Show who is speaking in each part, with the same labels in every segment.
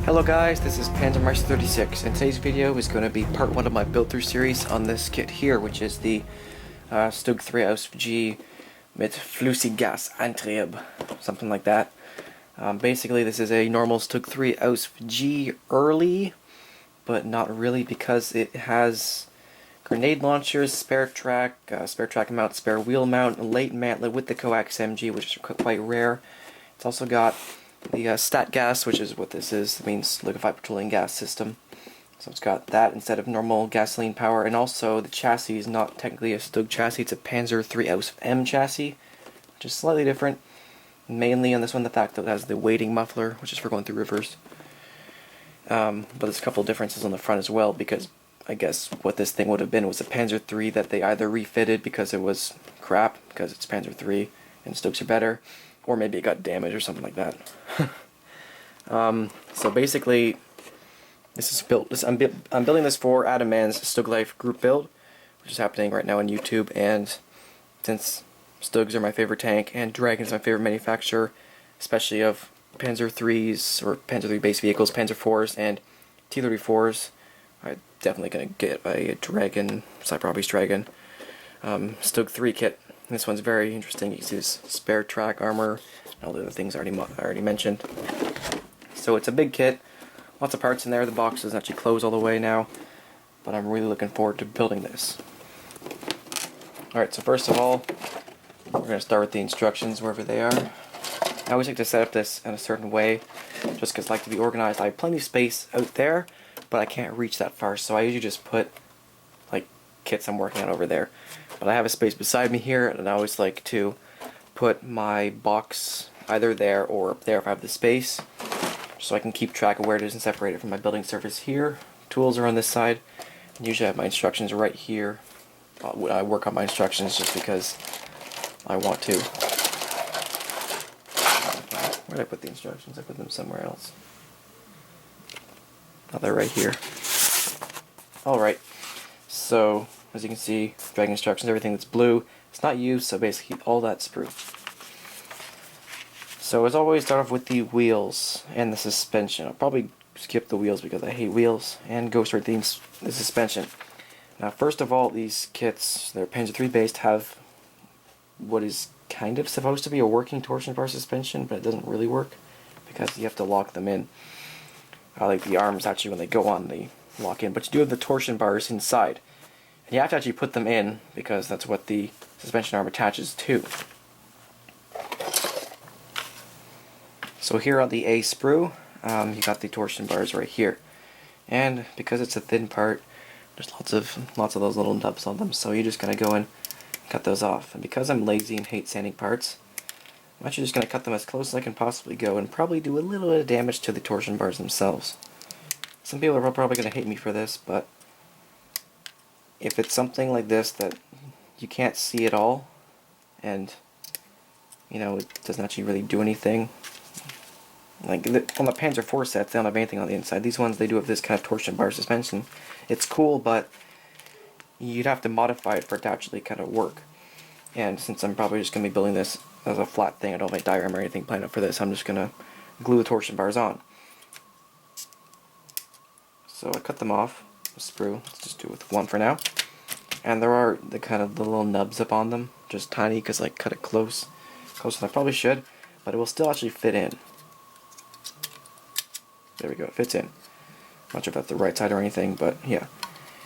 Speaker 1: Hello guys, this is PanzerMeister36, and today's video is going to be part 1 of my build through series on this kit here, which is the StuG III Ausf.G mit Flüssiggasantrieb, something like that. Basically this is a normal StuG III Ausf.G early, but not really, because it has grenade launchers, spare track mount, spare wheel mount, late mantlet with the coax MG, which is quite rare. It's also got the stat gas, which is what this is. It means liquefied petroleum gas system. So it's got that instead of normal gasoline power, and also the chassis is not technically a StuG chassis, it's a Panzer III Ausf.M chassis, which is slightly different. Mainly on this one, the fact that it has the wading muffler, which is for going through rivers. But there's a couple of differences on the front as well, because I guess what this thing would have been was a Panzer III that they either refitted because it was crap, because it's Panzer III and StuGs are better, or maybe it got damaged or something like that. So basically, this is built. I'm building this for Adam Mann's StuG Life group build, which is happening right now on YouTube. And since StuGs are my favorite tank and Dragon's my favorite manufacturer, especially of Panzer IIIs or Panzer III base vehicles, Panzer IVs and T-34s, I'm definitely gonna get a Dragon, Cyberhobby Dragon StuG III kit. This one's very interesting. You can see this spare track armor, and all the other things I already mentioned. So it's a big kit, lots of parts in there. The box doesn't actually close all the way now, but I'm really looking forward to building this. Alright, so first of all, we're going to start with the instructions wherever they are. I always like to set up this in a certain way, just because I like to be organized. I have plenty of space out there, but I can't reach that far, so I usually just put like kits I'm working on over there. But I have a space beside me here, and I always like to put my box either there or up there if I have the space, so I can keep track of where it is and separate it from my building surface here. Tools are on this side, and usually I have my instructions right here. I work on my instructions just because I want to. Where did I put the instructions? I put them somewhere else. Oh, they're right here. Alright, so as you can see, Dragon instructions, everything that's blue, it's not used, so basically all that sprue. So as always, start off with the wheels and the suspension. I'll probably skip the wheels because I hate wheels, and go straight to the suspension. Now first of all, these kits, they're Panzer III based, have what is kind of supposed to be a working torsion bar suspension, but it doesn't really work because you have to lock them in. I like the arms actually when they go on, they lock in, but you do have the torsion bars inside. And you have to actually put them in because that's what the suspension arm attaches to. So here on the A sprue, you got the torsion bars right here. And because it's a thin part, there's lots of those little nubs on them, so you're just going to go and cut those off. And because I'm lazy and hate sanding parts, I'm actually just going to cut them as close as I can possibly go and probably do a little bit of damage to the torsion bars themselves. Some people are probably going to hate me for this, but if it's something like this that you can't see at all, and you know, it doesn't actually really do anything, like on the Panzer IV sets, they don't have anything on the inside. These ones, they do have this kind of torsion bar suspension. It's cool, but you'd have to modify it for it to actually kind of work. And since I'm probably just going to be building this as a flat thing, I don't have a diagram or anything planned up for this, I'm just going to glue the torsion bars on. So I cut them off with sprue. Let's just do it with one for now. And there are the kind of the little nubs up on them, just tiny, because I cut it closer than I probably should, but it will still actually fit in. There we go, it fits in. Not sure if that's the right side or anything, but yeah.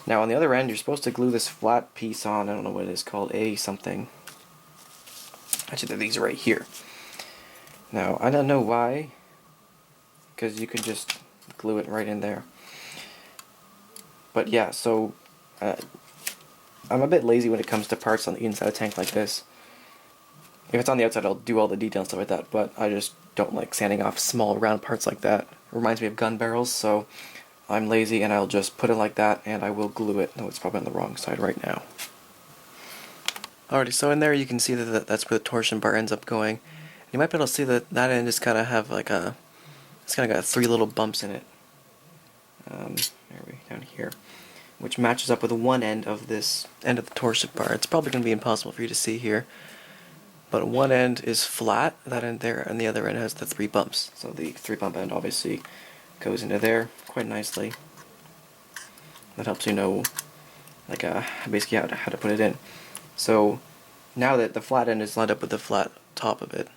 Speaker 1: Now on the other end, you're supposed to glue this flat piece on. I don't know what it is called, A something. Actually, they're these right here. Now, I don't know why, because you can just glue it right in there. But yeah, so I'm a bit lazy when it comes to parts on the inside of a tank like this. If it's on the outside, I'll do all the details and stuff like that, but I just don't like sanding off small round parts like that. It reminds me of gun barrels, so I'm lazy and I'll just put it like that and I will glue it. No, it's probably on the wrong side right now. Alrighty, so in there you can see that that's where the torsion bar ends up going. You might be able to see that that end is kind of have like a, it's kind of got 3 little bumps in it. Down here, which matches up with one end of this end of the torsion bar. It's probably going to be impossible for you to see here, but one end is flat, that end there, and the other end has the 3 bumps. So the 3 bump end obviously goes into there quite nicely. That helps you know, like, basically how to put it in. So now that the flat end is lined up with the flat top of it,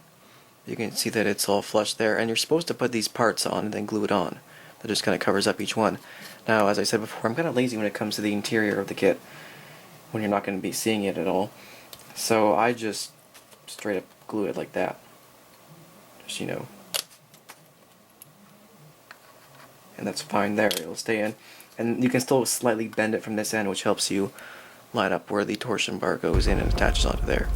Speaker 1: you can see that it's all flush there, and you're supposed to put these parts on and then glue it on. That just kind of covers up each one. Now, as I said before, I'm kind of lazy when it comes to the interior of the kit, when you're not going to be seeing it at all. So I just straight up glue it like that. Just, you know. And that's fine there, it'll stay in. And you can still slightly bend it from this end, which helps you line up where the torsion bar goes in and attaches onto there.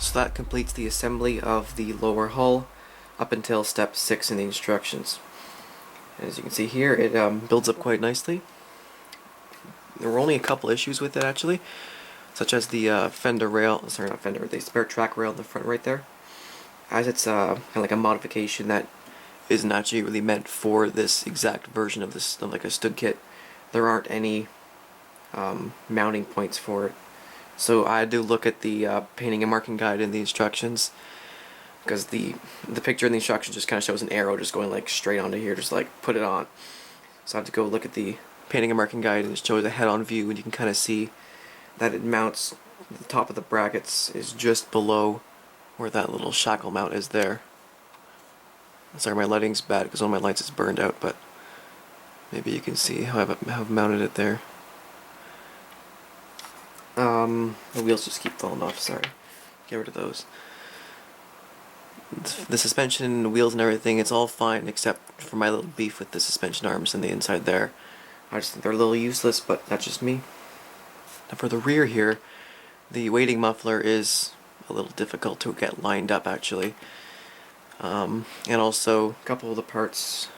Speaker 1: So that completes the assembly of the lower hull up until step 6 in the instructions. As you can see here, it builds up quite nicely. There were only a couple issues with it actually, such as the fender rail, sorry not fender, the spare track rail in the front right there. As it's kind of like a modification that isn't actually really meant for this exact version of this, like a StuG kit, there aren't any mounting points for it. So I do look at the painting and marking guide in the instructions, because the picture in the instructions just kind of shows an arrow just going like straight onto here, just like put it on. So I have to go look at the painting American guide, and it shows a head-on view, and you can kind of see that it mounts, the top of the brackets is just below where that little shackle mount is there. Sorry, my lighting's bad because one of my lights is burned out, but maybe you can see how I've mounted it there. The wheels just keep falling off, sorry. Get rid of those. The suspension, the wheels and everything, it's all fine except for my little beef with the suspension arms and the inside there. I just think they're a little useless, but that's just me. Now for the rear here, the weighting muffler is a little difficult to get lined up actually. And also a couple of the parts,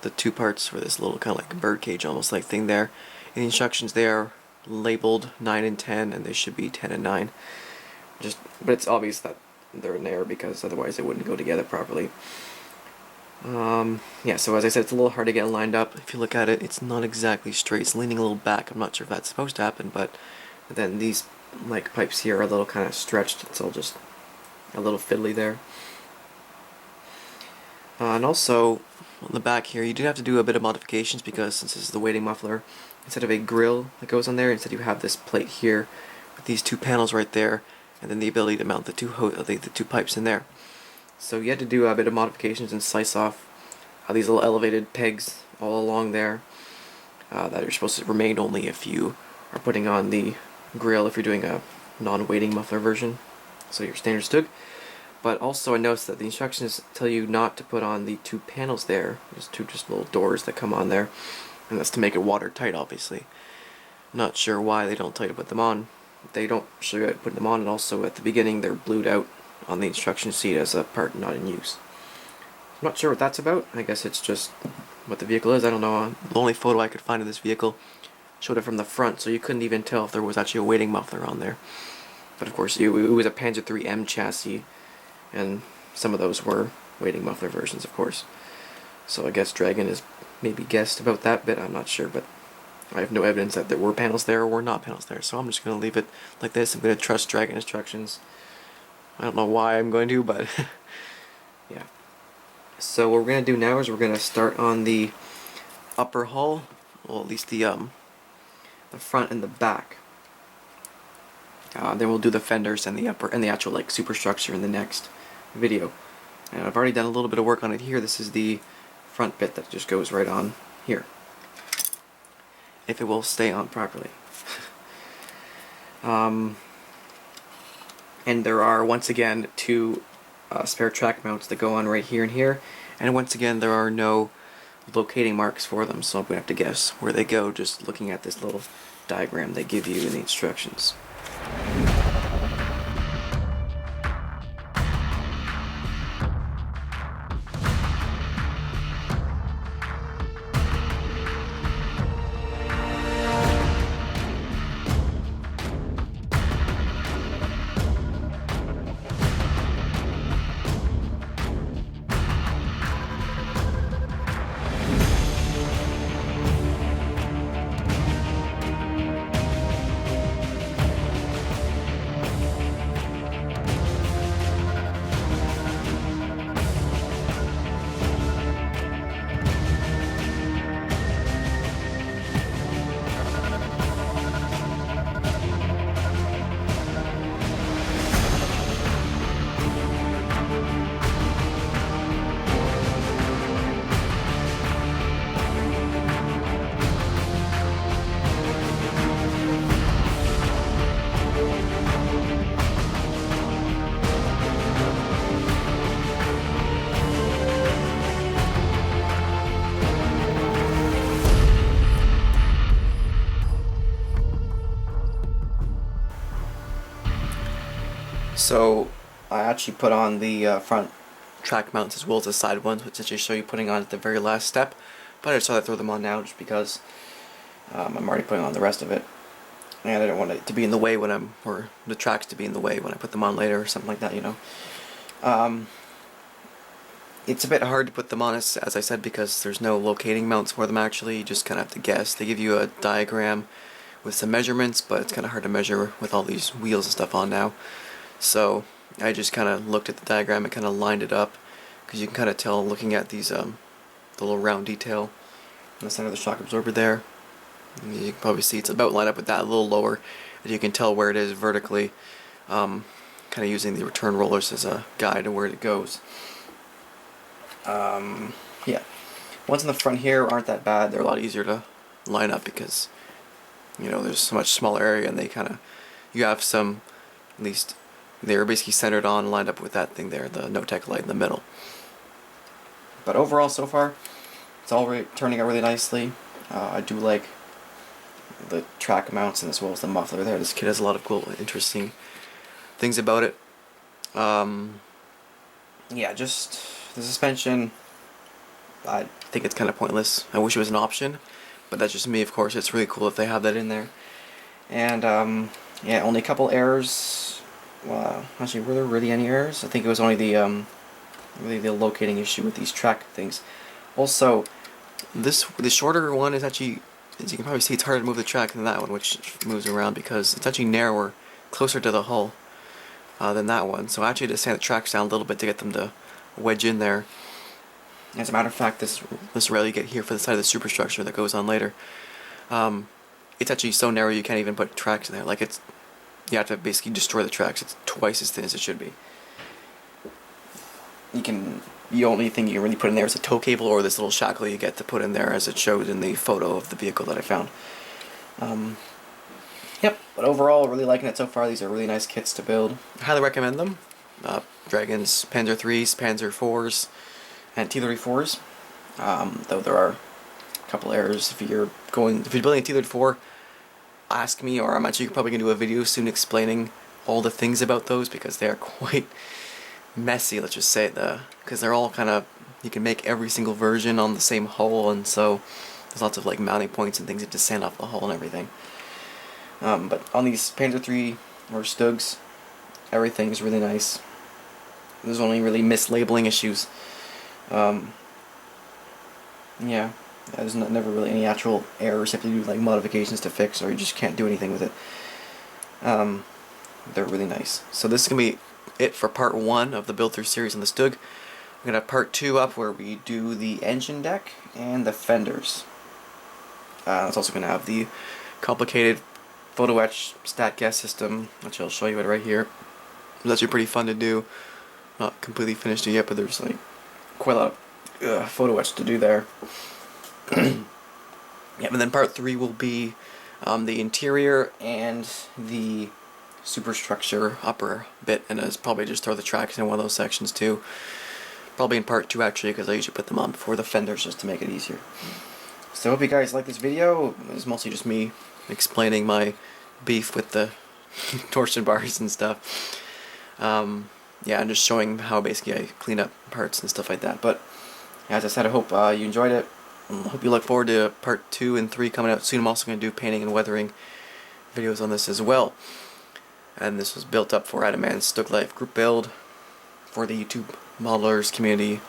Speaker 1: the two parts for this little kind of like birdcage almost like thing there. In the instructions they are labeled 9 and 10, and they should be 10 and 9. But it's obvious that they're in there because otherwise they wouldn't go together properly. Yeah, so as I said, it's a little hard to get lined up. If you look at it, it's not exactly straight. It's leaning a little back. I'm not sure if that's supposed to happen, but then these like pipes here are a little kind of stretched. It's all just a little fiddly there. And also on the back here, you do have to do a bit of modifications because since this is the weighting muffler, instead of a grill that goes on there, instead you have this plate here with these two panels right there, and then the ability to mount the two pipes in there. So you had to do a bit of modifications and slice off these little elevated pegs all along there that are supposed to remain only if you are putting on the grill if you're doing a non-weighting muffler version, so your standard StuG. But also I noticed that the instructions tell you not to put on the two panels there. There's two just little doors that come on there, and that's to make it watertight obviously. I'm not sure why they don't tell you to put them on. They don't show you how to put them on, and also at the beginning they're blued out on the instruction sheet as a part not in use. I'm not sure what that's about. I guess it's just what the vehicle is. I don't know. The only photo I could find of this vehicle showed it from the front, so you couldn't even tell if there was actually a weighting muffler on there. But of course, it was a Panzer III chassis, and some of those were weighting muffler versions, of course. So I guess Dragon has maybe guessed about that bit. I'm not sure, but I have no evidence that there were panels there or were not panels there. So I'm just going to leave it like this. I'm going to trust Dragon instructions. I don't know why I'm going to, but yeah. So what we're going to do now is we're going to start on the upper hull, well at least the front and the back. Then we'll do the fenders and the upper and the actual like superstructure in the next video. And I've already done a little bit of work on it here. This is the front bit that just goes right on here, if it will stay on properly. And there are once again two spare track mounts that go on right here and here, and once again there are no locating marks for them, so I'm going to have to guess where they go just looking at this little diagram they give you in the instructions. So I actually put on the front track mounts as well as the side ones, which I just show you putting on at the very last step. But I just thought I'd throw them on now just because I'm already putting on the rest of it, and I don't want it to be in the way when or the tracks to be in the way when I put them on later or something like that, you know. It's a bit hard to put them on, as I said, because there's no locating mounts for them actually. You just kind of have to guess. They give you a diagram with some measurements, but it's kind of hard to measure with all these wheels and stuff on now. So I just kind of looked at the diagram and kind of lined it up, because you can kind of tell looking at these the little round detail on the center of the shock absorber there. You can probably see it's about lined up with that, a little lower, as you can tell where it is vertically. Kind of using the return rollers as a guide to where it goes. Yeah, ones in the front here aren't that bad. They're a lot easier to line up because, you know, there's so much smaller area, and they kind of, you have some, at least they're basically centered on, lined up with that thing there, the no-tech light in the middle. But overall, so far, it's all turning out really nicely. I do like the track mounts and as well as the muffler there. This kit has a lot of cool, interesting things about it. Yeah, just the suspension, I think it's kind of pointless. I wish it was an option, but that's just me, of course. It's really cool if they have that in there. And yeah, only a couple errors. Well, actually, were there really any errors? I think it was only the really the locating issue with these track things. Also, the shorter one is actually, as you can probably see, it's harder to move the track than that one, which moves around because it's actually narrower, closer to the hull than that one. So I actually had to sand the tracks down a little bit to get them to wedge in there. As a matter of fact, this rail you get here for the side of the superstructure that goes on later, it's actually so narrow you can't even put tracks in there. Like, it's, you have to basically destroy the tracks. It's twice as thin as it should be. The only thing you can really put in there is a tow cable or this little shackle you get to put in there, as it showed in the photo of the vehicle that I found. Yep, but overall, really liking it so far. These are really nice kits to build. I highly recommend them. Dragon's Panzer IIIs, Panzer IVs, and T-34 4s. Though there are a couple errors. If you're building a T-34, ask me, or I'm actually probably going to do a video soon explaining all the things about those, because they are quite messy, let's just say, because they're all kind of, you can make every single version on the same hull, and so there's lots of like mounting points and things to sand off the hull and everything. But on these Panzer III or StuGs, everything's really nice. There's only really mislabeling issues. Yeah, there's never really any actual errors. You have to do like modifications to fix, or you just can't do anything with it. They're really nice. So this is going to be it for part 1 of the build through series on the StuG. We're going to have part 2 up where we do the engine deck and the fenders. It's also going to have the complicated photo etch stat gas system, which I'll show you it right here. It's actually pretty fun to do. Not completely finished it yet, but there's like quite a lot of photo etch to do there. Yeah, and then part 3 will be the interior and the superstructure upper bit, and it's probably just throw the tracks in one of those sections too. Probably in part 2 actually, because I usually put them on before the fenders just to make it easier. So I hope you guys like this video. It's mostly just me explaining my beef with the torsion bars and stuff. Yeah, I'm just showing how basically I clean up parts and stuff like that. But as I said, I hope you enjoyed it. I hope you look forward to part 2 and 3 coming out soon. I'm also going to do painting and weathering videos on this as well. And this was built up for Adamant's StuG Life group build for the YouTube modelers community.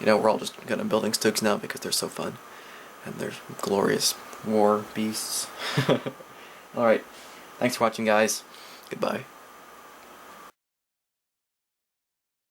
Speaker 1: You know, we're all just kind of building StuGs now because they're so fun. And they're glorious war beasts. Alright, thanks for watching, guys. Goodbye.